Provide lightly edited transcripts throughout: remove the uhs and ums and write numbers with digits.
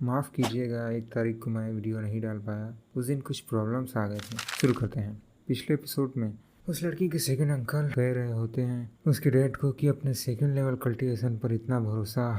माफ़ कीजिएगा, 1 तारीख को मैं वीडियो नहीं डाल पाया। उस दिन कुछ प्रॉब्लम्स आ गए थे। शुरू करते हैं। पिछले एपिसोड में उस लड़की के सेकंड अंकल कह रहे होते हैं उसके डैड को कि अपने सेकंड लेवल कल्टीवेशन पर इतना भरोसा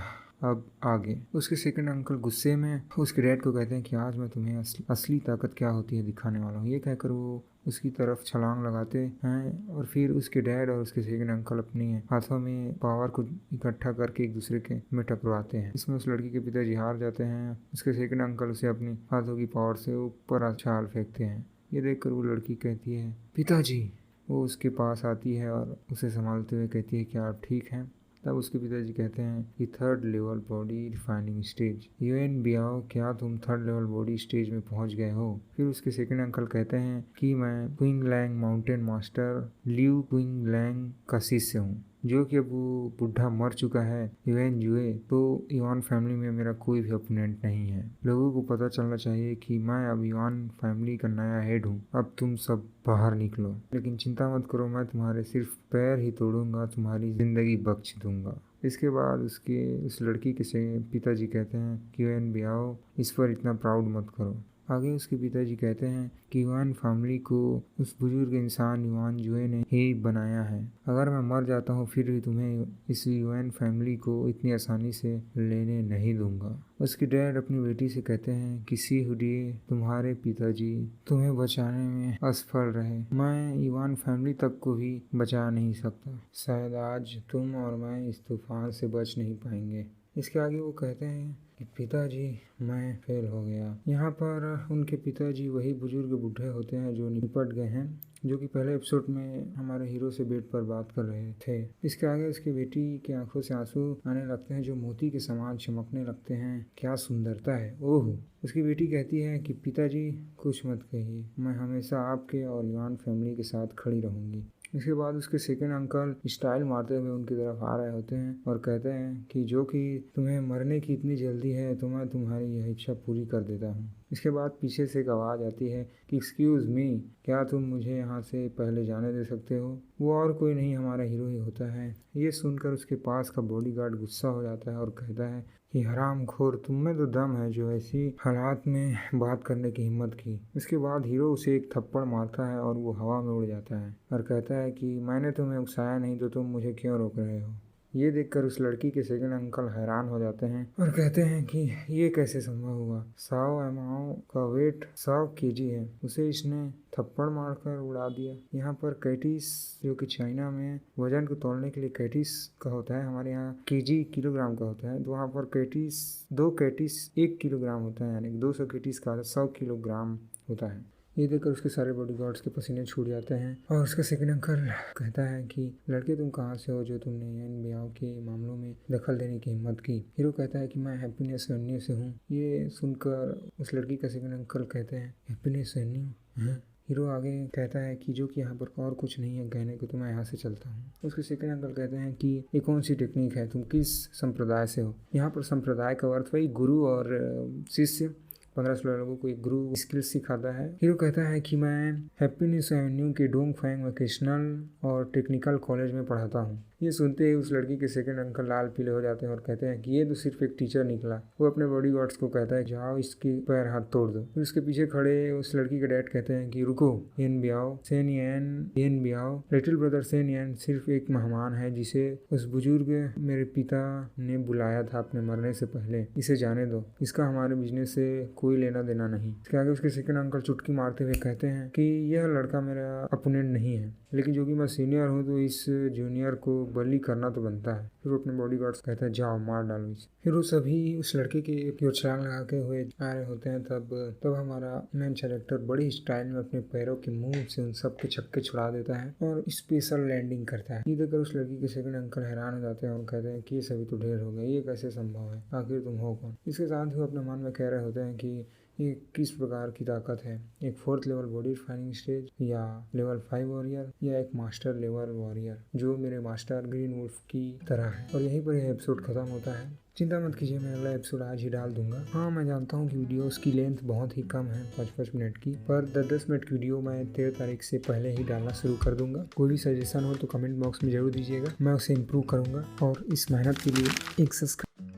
अब आगे। उसके सेकंड अंकल गुस्से में उसके डैड को कहते हैं कि आज मैं तुम्हें असली ताकत क्या होती है दिखाने वाला हूँ। ये कहकर वो उसकी तरफ छलांग लगाते हैं और फिर उसके डैड और उसके सेकंड अंकल अपने हाथों में पावर को इकट्ठा करके एक दूसरे के में टकराते हैं। इसमें उस लड़की के पिताजी हार जाते हैं। उसके सेकंड अंकल उसे अपनी हाथों की पावर से ऊपर छाल फेंकते हैं। ये देखकर वो लड़की कहती है पिताजी। वो उसके पास आती है और उसे संभालते हुए कहती है क्या आप ठीक हैं। तब उसके पिताजी कहते हैं कि third level body refining stage. Yuan Biao, क्या तुम थर्ड लेवल बॉडी स्टेज में पहुंच गए हो। फिर उसके सेकंड अंकल कहते हैं कि मैं Qing Lang mountain master Liu Qing Lang का शिष्य हूँ, जो कि अब वो बुढ़ा मर चुका है। युएन जुए, तो युआन फैमिली में मेरा कोई भी ओपोनेंट नहीं है। लोगों को पता चलना चाहिए कि मैं अब युआन फैमिली का नया हेड हूँ। अब तुम सब बाहर निकलो, लेकिन चिंता मत करो, मैं तुम्हारे सिर्फ पैर ही तोड़ूंगा, तुम्हारी जिंदगी बख्श दूंगा। इसके बाद उस लड़की के पिताजी कहते हैं कि युएन बियाओ, इस पर इतना प्राउड मत करो। आगे उसके पिताजी कहते हैं कि युआन फैमिली को उस बुजुर्ग इंसान युआन जुए ने ही बनाया है। अगर मैं मर जाता हूँ फिर भी तुम्हें इस युआन फैमिली को इतनी आसानी से लेने नहीं दूंगा। उसके डैड अपनी बेटी से कहते हैं कि सी हुडिए, तुम्हारे पिताजी तुम्हें बचाने में असफल रहे। मैं युआन फैमिली तक को भी बचा नहीं सकता। शायद आज तुम और मैं इस तूफान से बच नहीं पाएंगे। इसके आगे वो कहते हैं कि पिताजी मैं फेल हो गया। यहाँ पर उनके पिताजी वही बुजुर्ग बूढ़े होते हैं जो निपट गए हैं, जो कि पहले एपिसोड में हमारे हीरो से बेड पर बात कर रहे थे। इसके आगे उसकी बेटी की आंखों से आंसू आने लगते हैं जो मोती के समान चमकने लगते हैं। क्या सुंदरता है, ओह। उसकी बेटी कहती है कि पिताजी कुछ मत कहिए, मैं हमेशा आपके और युआन फैमिली के साथ खड़ी रहूंगी। इसके बाद उसके सेकंड अंकल स्टाइल मारते हुए उनकी तरफ आ रहे होते हैं और कहते हैं कि जो कि तुम्हें मरने की इतनी जल्दी है तो मैं तुम्हारी यह इच्छा पूरी कर देता हूँ। इसके बाद पीछे से एक आवाज़ आती है कि एक्सक्यूज़ मी, क्या तुम मुझे यहाँ से पहले जाने दे सकते हो। वो और कोई नहीं, हमारा हीरो ही होता है। ये सुनकर उसके पास का बॉडीगार्ड गुस्सा हो जाता है और कहता है कि हरामखोर, तुम में तो दम है जो ऐसी हालात में बात करने की हिम्मत की। इसके बाद हीरो उसे एक थप्पड़ मारता है और वो हवा में उड़ जाता है और कहता है कि मैंने तुम्हें उकसाया नहीं तो तुम मुझे क्यों रोक रहे हो। ये देखकर उस लड़की के सेकंड अंकल हैरान हो जाते हैं और कहते हैं कि ये कैसे संभव हुआ। 100 एमाओ का वेट 100 केजी है, उसे इसने थप्पड़ मारकर उड़ा दिया। यहाँ पर कैटिस, जो कि चाइना में वजन को तोलने के लिए कैटिस का होता है, हमारे यहाँ केजी किलोग्राम का होता है, तो वहाँ पर कैटिस 2 कैटिस 1 किलोग्राम होता है, यानी 200 कैटिस का 100 किलोग्राम होता है। ये देखकर उसके सारे बॉडीगार्ड्स के पसीने छूट जाते हैं और उसका सेकंड अंकल कहता है कि लड़के तुम कहाँ से हो जो तुमने युएन बियाओ के मामलों में दखल देने की हिम्मत की। हीरो कहता है कि मैं हैप्पीनेस एवेन्यू से हूँ। ये सुनकर उस लड़की का सेकंड अंकल कहते हैं हैप्पीनेस एवेन्यू। हीरो आगे कहता है कि जो कि यहाँ पर और कुछ नहीं है कहने को, तो मैं यहाँ से चलता हूँ। उसके सेकंड अंकल कहते हैं कि ये कौन सी टेक्निक है, तुम किस संप्रदाय से हो। यहाँ पर संप्रदाय का अर्थ वही गुरु और शिष्य। 15-16 लोगों को एक गुरु स्किल सिखाता है। हीरो कहता है कि मैं हैप्पीनेस एवेन्यू के डोंग फैंग वोकेशनल और टेक्निकल कॉलेज में पढ़ाता हूँ। ये सुनते ही उस लड़की के सेकंड अंकल लाल पीले हो जाते हैं और कहते हैं कि ये तो सिर्फ एक टीचर निकला। वो अपने बॉडीगार्ड्स को कहता है जाओ इसके पैर हाथ तोड़ दो। फिर उसके पीछे खड़े उस लड़की के डैड कहते हैं कि रुको, येन बियाओ, सेन येन बियाओ, लिटिल ब्रदर सेन येन सिर्फ एक मेहमान है जिसे उस बुजुर्ग मेरे पिता ने बुलाया था अपने मरने से पहले। इसे जाने दो, इसका हमारे बिजनेस से कोई लेना देना नहीं। इसके आगे उसके सेकंड अंकल चुटकी मारते हुए कहते हैं कि यह लड़का मेरा अपोनेंट नहीं है, लेकिन जो कि मैं सीनियर हूँ तो इस जूनियर को बलि करना तो बनता है। फिर अपने बॉडीगार्ड्स कहता है जाओ मार डालो इसे। फिर वो सभी उस लड़के के ओर छलांग लगा के हुए आ रहे होते हैं। तब हमारा मेन कैरेक्टर बड़ी स्टाइल में अपने पैरों के मुंह से उन सब के छक्के छुड़ा देता है और स्पेशल लैंडिंग करता है। ये देखकर उस लड़की के सेकंड अंकल हैरान हो जाते हैं और कहते हैं कि ये सभी तो ढेर हो गए, ये कैसे संभव है, आखिर तुम हो कौन। इसके साथ ही अपने मन में कह रहे होते हैं कि ये किस प्रकार की ताकत है, एक 4th level body refining stage या लेवल 5 वॉरियर या एक मास्टर लेवल वॉरियर जो मेरे मास्टर ग्रीन वुल्फ की तरह है। और यहीं पर यह एपिसोड खत्म होता है। चिंता मत कीजिए, मैं अगला एपिसोड आज ही डाल दूंगा। हाँ, मैं जानता हूँ कि वीडियोस की लेंथ बहुत ही कम है, 5-5 मिनट की, पर 10-10 मिनट की वीडियो मैं 13 तारीख से पहले ही डालना शुरू कर दूंगा। कोई भी सजेशन हो तो कमेंट बॉक्स में जरूर दीजिएगा, मैं उसे इम्प्रूव करूंगा। और इस मेहनत के लिए एक सब्सक्राइब